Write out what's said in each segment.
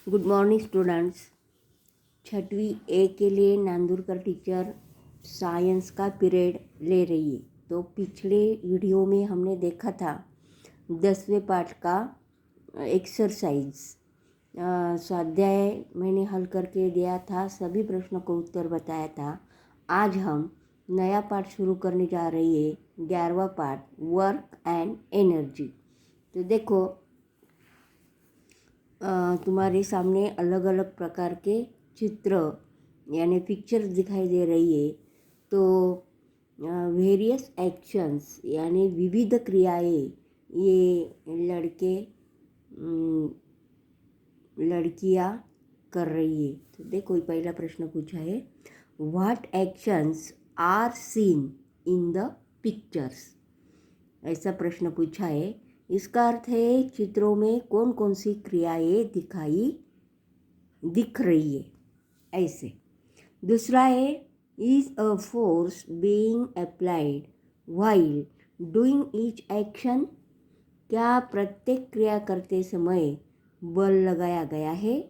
Good morning students. छठवीं ए के लिए नांदुरकर टीचर साइंस का पीरियड ले रही है। तो पिछले वीडियो में हमने देखा था 10वें पाठ का एक्सरसाइज स्वाध्याय मैंने हल करके दिया था, सभी प्रश्नों को उत्तर बताया था। आज हम नया पाठ शुरू करने जा रही है, 11वां पाठ वर्क एंड एनर्जी। तो देखो तुम्हारे सामने अलग अलग प्रकार के चित्र यानी पिक्चर दिखाई दे रही है। तो वेरियस एक्शंस यानी विविध क्रियाएं ये लड़के लड़कियां कर रही है। तो देखो पहला प्रश्न पूछा है, what actions are seen in the pictures. ऐसा प्रश्न पूछा है। इसका अर्थ है चित्रों में कौन कौन सी क्रियाएं दिख रही है, ऐसे। दूसरा है, is a force being applied while doing each action. क्या प्रत्येक क्रिया करते समय बल लगाया गया है।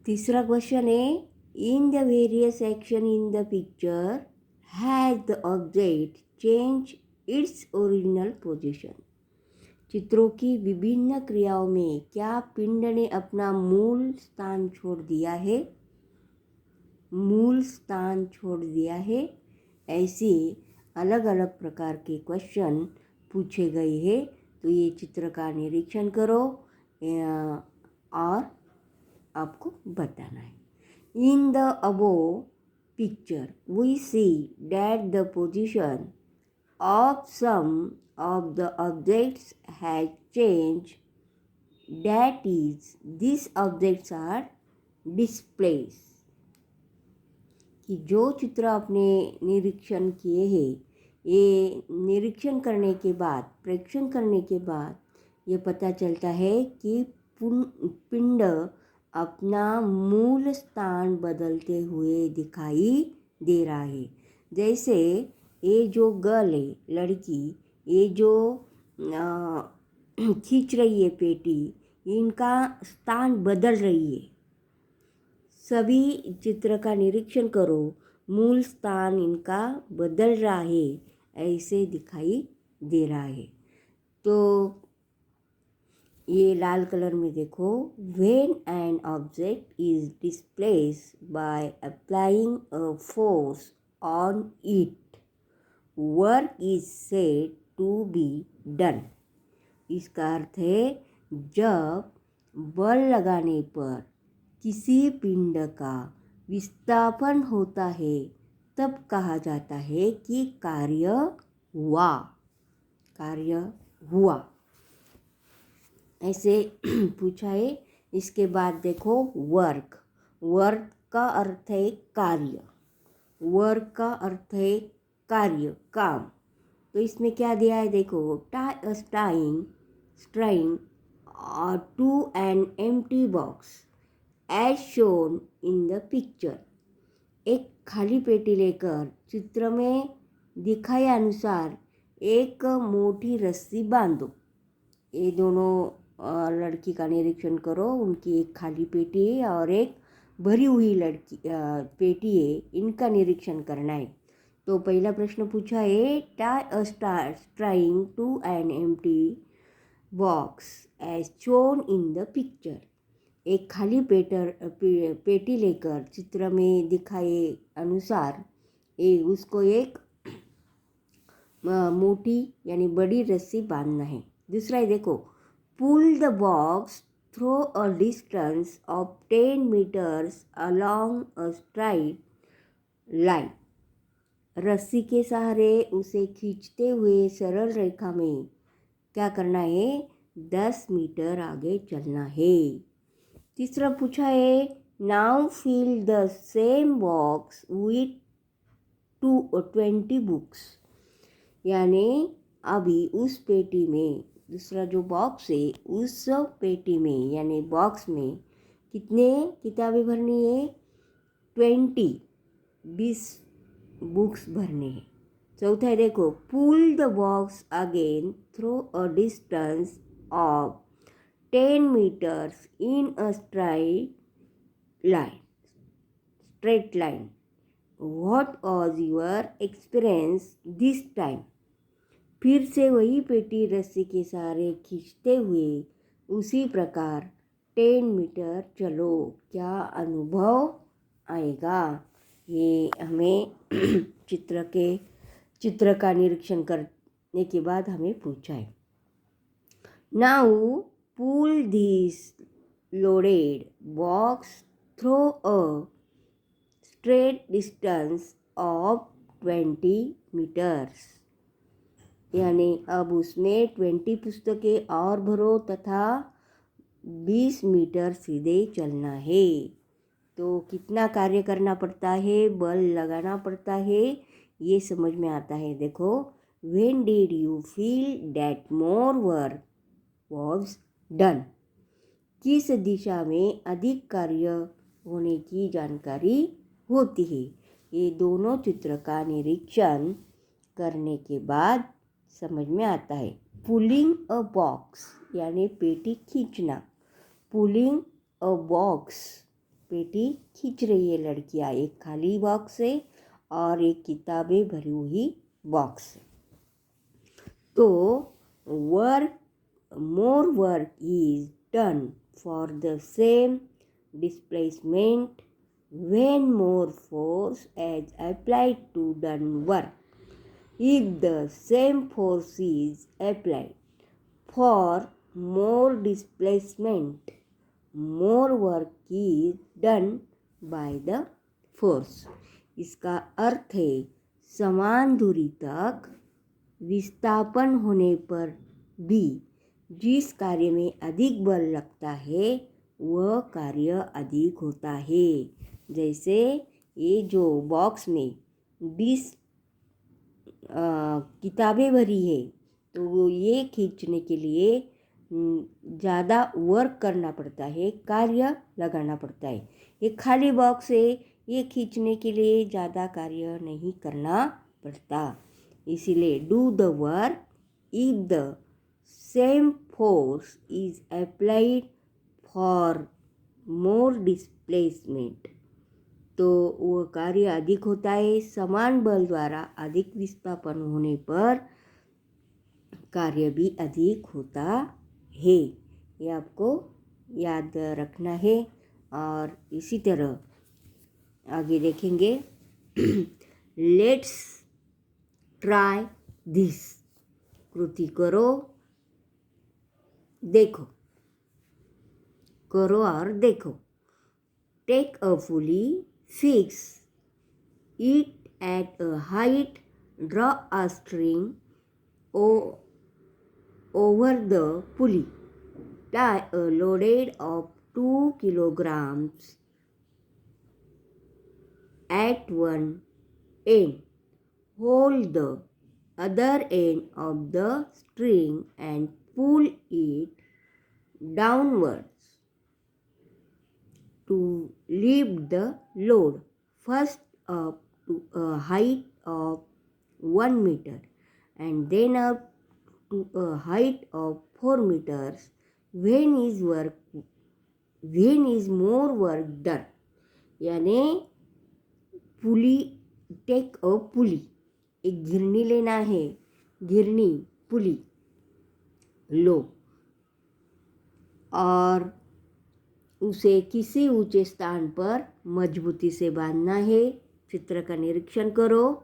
तीसरा क्वेश्चन है, in the various action in the picture has the object change its original position. चित्रों की विभिन्न क्रियाओं में क्या पिंड ने अपना मूल स्थान छोड़ दिया है। मूल स्थान छोड़ दिया है। ऐसे अलग अलग प्रकार के क्वेश्चन पूछे गए हैं। तो ये चित्र का निरीक्षण करो और आपको बताना है। In the above picture we see that the position of some of the objects has changed, that is these objects are displays। कि जो चित्र आपने निरीक्षण किए हैं, ये निरीक्षण करने के बाद, प्रेक्षण करने के बाद ये पता चलता है कि पिंड अपना मूल स्थान बदलते हुए दिखाई दे रहा है। जैसे ये जो गर्ल है, लड़की, ये जो खींच रही है पेटी, इनका स्थान बदल रही है। सभी चित्र का निरीक्षण करो, मूल स्थान इनका बदल रहा है, ऐसे दिखाई दे रहा है। तो ये लाल कलर में देखो, when an object is displaced by applying a force on it, work is said to be done. इसका अर्थ है जब बल लगाने पर किसी पिंड का विस्थापन होता है तब कहा जाता है कि कार्य हुआ। ऐसे पूछा है। इसके बाद देखो वर्क का अर्थ है कार्य। वर्क का अर्थ है कार्य, काम। तो इसमें क्या दिया है देखो, string to an empty box as shown in the picture. एक खाली पेटी लेकर चित्र में दिखाए अनुसार एक मोटी रस्सी बांधो। ये दोनों लड़की का निरीक्षण करो, उनकी एक खाली पेटी है और एक भरी हुई पेटी है, इनका निरीक्षण करना है। तो पहला प्रश्न पूछा है, tie a string to an empty box as shown in the picture. एक खाली पेटी लेकर चित्र में दिखाए अनुसार उसको एक मोटी यानी बड़ी रस्सी बांधना है। दूसरा है देखो, pull the box through a distance of 10 metres along a straight line. रस्सी के सहारे उसे खींचते हुए सरल रेखा में क्या करना है, 10 मीटर आगे चलना है। तीसरा पूछा है, now fill the same box with 20 books. यानी अभी उस पेटी में, दूसरा जो बॉक्स है उस पेटी में यानी बॉक्स में कितने किताबें भरनी है, 20 बुक्स भरने हैं। चौथा है देखो, pull the box again through a distance of 10 meters in a straight line. What was your experience this time? फिर से वही पेटी रस्सी के सहारे खींचते हुए उसी प्रकार 10 मीटर चलो, क्या अनुभव आएगा? ये हमें चित्र का निरीक्षण करने के बाद हमें पूछा है. Now pull this loaded box through a straight distance of 20 meters. यानी अब उसमें 20 पुस्तकें और भरो तथा 20 मीटर सीधे चलना है. तो कितना कार्य करना पड़ता है, बल लगाना पड़ता है, ये समझ में आता है. देखो, when did you feel that more work was done? किस दिशा में अधिक कार्य होने की जानकारी होती है. ये दोनों चित्र का निरीक्षण करने के बाद समझ में आता है. पुलिंग अ बॉक्स यानी पेटी खींचना. पुलिंग अ बॉक्स, पेटी खींच रही है लड़कियां. एक खाली बॉक्स है और एक किताबें भरी हुई बॉक्स है. तो more work is done for the same displacement when more force is applied to done work. If the same force is applied for more displacement, more work is done by the force. इसका अर्थ है समान दूरी तक विस्थापन होने पर भी जिस कार्य में अधिक बल लगता है वह कार्य अधिक होता है. जैसे ये जो बॉक्स में 20 किताबें भरी है, तो ये खींचने के लिए ज़्यादा वर्क करना पड़ता है, कार्य लगाना पड़ता है. ये खाली बॉक्स है, ये खींचने के लिए ज़्यादा कार्य नहीं करना पड़ता. इसीलिए do the work if the same force is applied for more displacement. तो वो कार्य अधिक होता है समान बल द्वारा अधिक विस्थापन होने पर कार्य भी अधिक होता है. ये आपको याद रखना है. और इसी तरह आगे देखेंगे. Let's try this. कृति करो, देखो. करो और देखो. Take a pulley, fix it at a height, draw a string over the pulley, tie a load of 2 kilograms at one end, hold the other end of the string and pull it downwards to lift the load, first up to a height of 1 meter and then up to a height of 4 meters. When is more work done? यानी पुली, take a पुली, एक घिरनी लेना है. घिरनी, पुली लो और उसे किसी ऊंचे स्थान पर मजबूती से बांधना है. चित्र का निरीक्षण करो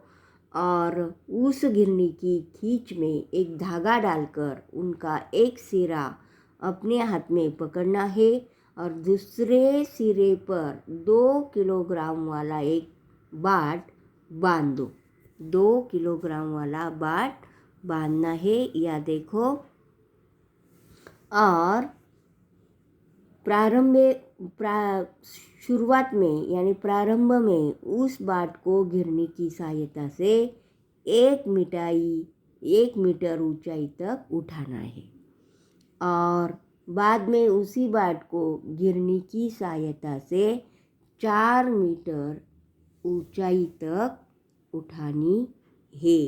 और उस घिरनी की खींच में एक धागा डालकर उनका एक सिरा अपने हाथ में पकड़ना है और दूसरे सिरे पर 2 किलोग्राम वाला एक बाट बांध दो. 2 किलोग्राम वाला बाट बांधना है. या देखो, और शुरुआत में यानी प्रारंभ में उस बाट को घिरनी की सहायता से 1 मीटर ऊंचाई तक उठाना है और बाद में उसी बाट को घिरनी की सहायता से 4 मीटर ऊंचाई तक उठानी है.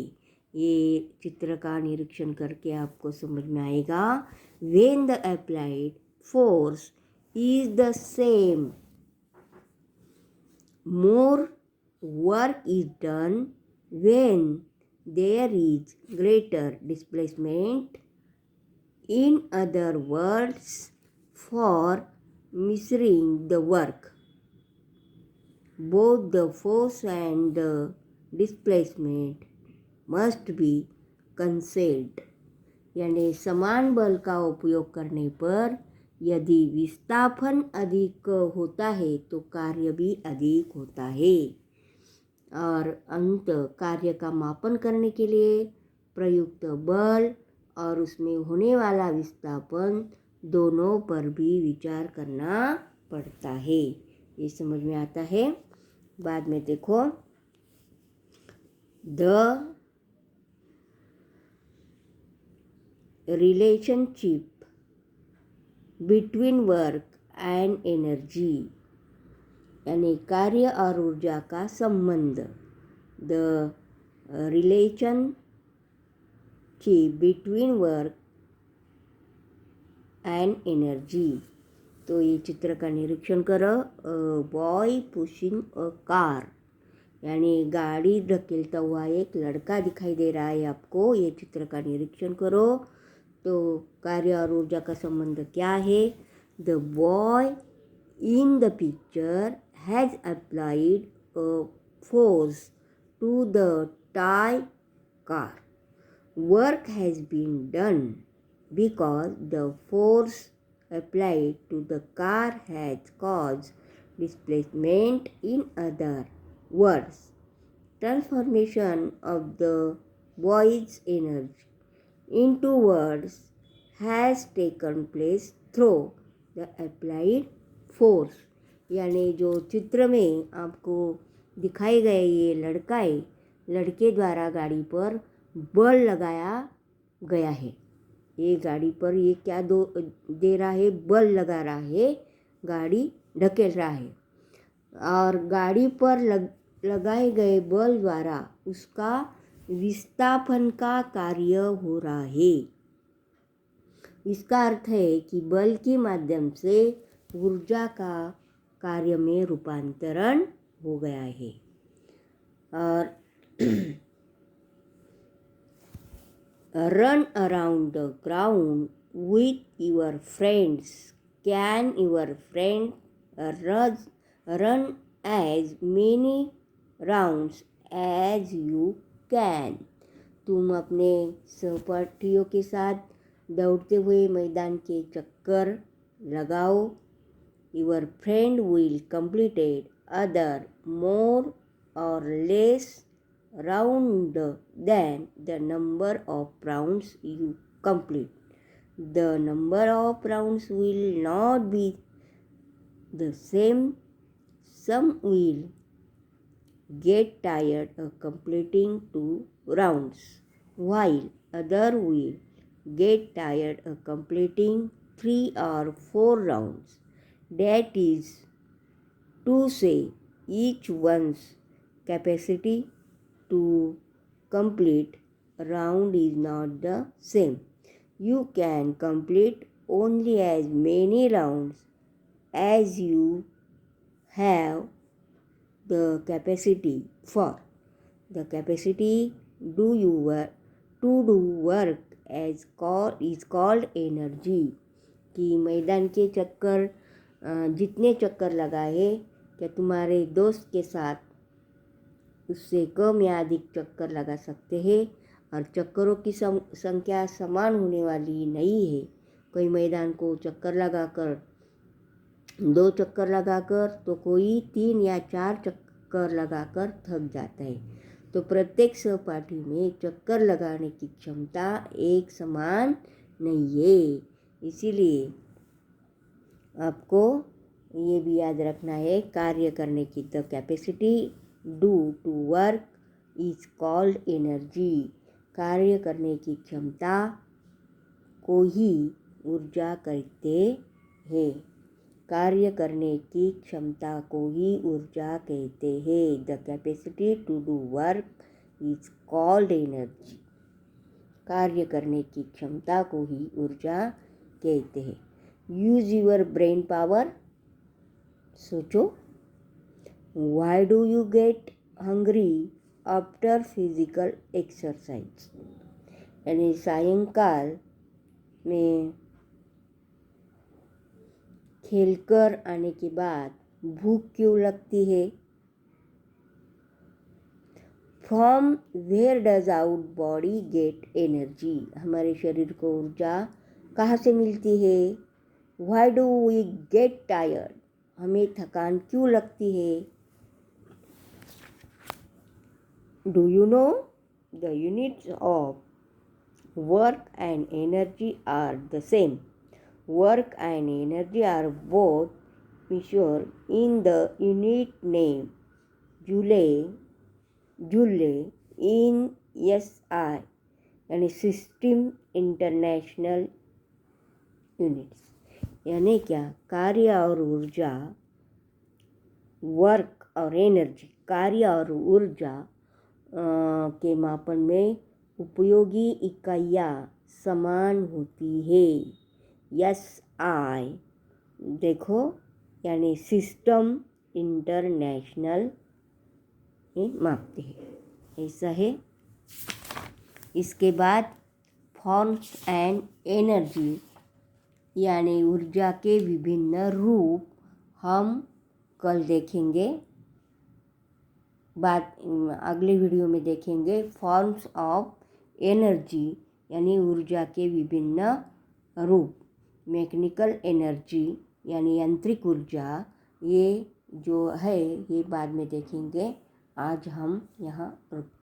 ये चित्र का निरीक्षण करके आपको समझ में आएगा. When the applied force is the same. More work is done when there is greater displacement. In other words, for measuring the work, both the force and the displacement must be considered. यानी समान बल का उपयोग करने पर यदि विस्थापन अधिक होता है तो कार्य भी अधिक होता है। और अंत कार्य का मापन करने के लिए प्रयुक्त बल और उसमें होने वाला विस्थापन दोनों पर भी विचार करना पड़ता है। ये समझ में आता है। बाद में देखो, the relationship between work and energy, यानी कार्य और ऊर्जा का संबंध। The relationship between work and energy। तो ये चित्र का निरीक्षण करो। बॉय पुशिंग अ कार, यानी गाड़ी ढकेलता हुआ एक लड़का दिखाई दे रहा है आपको। ये चित्र का निरीक्षण करो। तो कार्य और ऊर्जा का संबंध क्या है? The boy in the picture has applied a force to the toy car. Work has been done because the force applied to the car has caused displacement. In other words, transformation of the boy's energy into words has taken place through the applied force। यानी जो चित्र में आपको दिखाए गए ये लड़का है, लड़के द्वारा गाड़ी पर बल लगाया गया है। ये गाड़ी पर ये क्या दे रहा है? बल लगा रहा है, गाड़ी ढकेल रहा है। और गाड़ी पर लगाए गए बल द्वारा उसका विस्थापन का कार्य हो रहा है। इसका अर्थ है कि बल के माध्यम से ऊर्जा का कार्य में रूपांतरण हो गया है। और run around the ground with your friends. Can your friend run as many rounds as you can? तुम अपने सहपाठियों के साथ दौड़ते हुए मैदान के चक्कर लगाओ। Your friend will complete other more or less round than the number of rounds you complete. The number of rounds will not be the same. Some will get tired of completing 2 rounds, while other will get tired of completing 3 or 4 rounds. That is to say, each one's capacity to complete round is not the same. You can complete only as many rounds as you have the capacity for. The capacity to do work is called energy। कि मैदान के चक्कर जितने चक्कर लगाए, क्या तुम्हारे दोस्त के साथ उससे कम या अधिक चक्कर लगा सकते हैं? और चक्करों की संख्या समान होने वाली नहीं है। कोई मैदान को चक्कर लगाकर 2 चक्कर लगाकर तो कोई 3 या 4 चक्कर लगाकर थक जाता है। तो प्रत्येक सहपाठी में चक्कर लगाने की क्षमता एक समान नहीं है। इसीलिए आपको ये भी याद रखना है, कार्य करने की the capacity do to work is called energy. कार्य करने की क्षमता को ही ऊर्जा कहते हैं। कार्य करने की क्षमता को ही ऊर्जा कहते हैं। The capacity to do work is called energy. कार्य करने की क्षमता को ही ऊर्जा कहते हैं। Use your brain power. सोचो। Why do you get hungry after physical exercise, यानी सायंकाल में खेलकर आने के बाद भूख क्यों लगती है? From where does our body get energy, हमारे शरीर को ऊर्जा कहाँ से मिलती है? Why do we get tired, हमें थकान क्यों लगती है? Do you know the units of work and energy are the same? Work and energy are both measured in the unit name Joule in SI, यानी सिस्टम इंटरनेशनल यूनिट्स। यानी क्या? कार्य और ऊर्जा, वर्क और एनर्जी, कार्य और ऊर्जा के मापन में उपयोगी इकाइयाँ समान होती है। SI देखो, यानी सिस्टम इंटरनेशनल मापते हैं, ऐसा है। इसके बाद फॉर्म्स एंड एनर्जी, यानी ऊर्जा के विभिन्न रूप हम कल देखेंगे। अगले वीडियो में देखेंगे फॉर्म्स ऑफ एनर्जी, यानी ऊर्जा के विभिन्न रूप। मैकेनिकल एनर्जी यानी यांत्रिक ऊर्जा, ये जो है ये बाद में देखेंगे। आज हम यहाँ रुक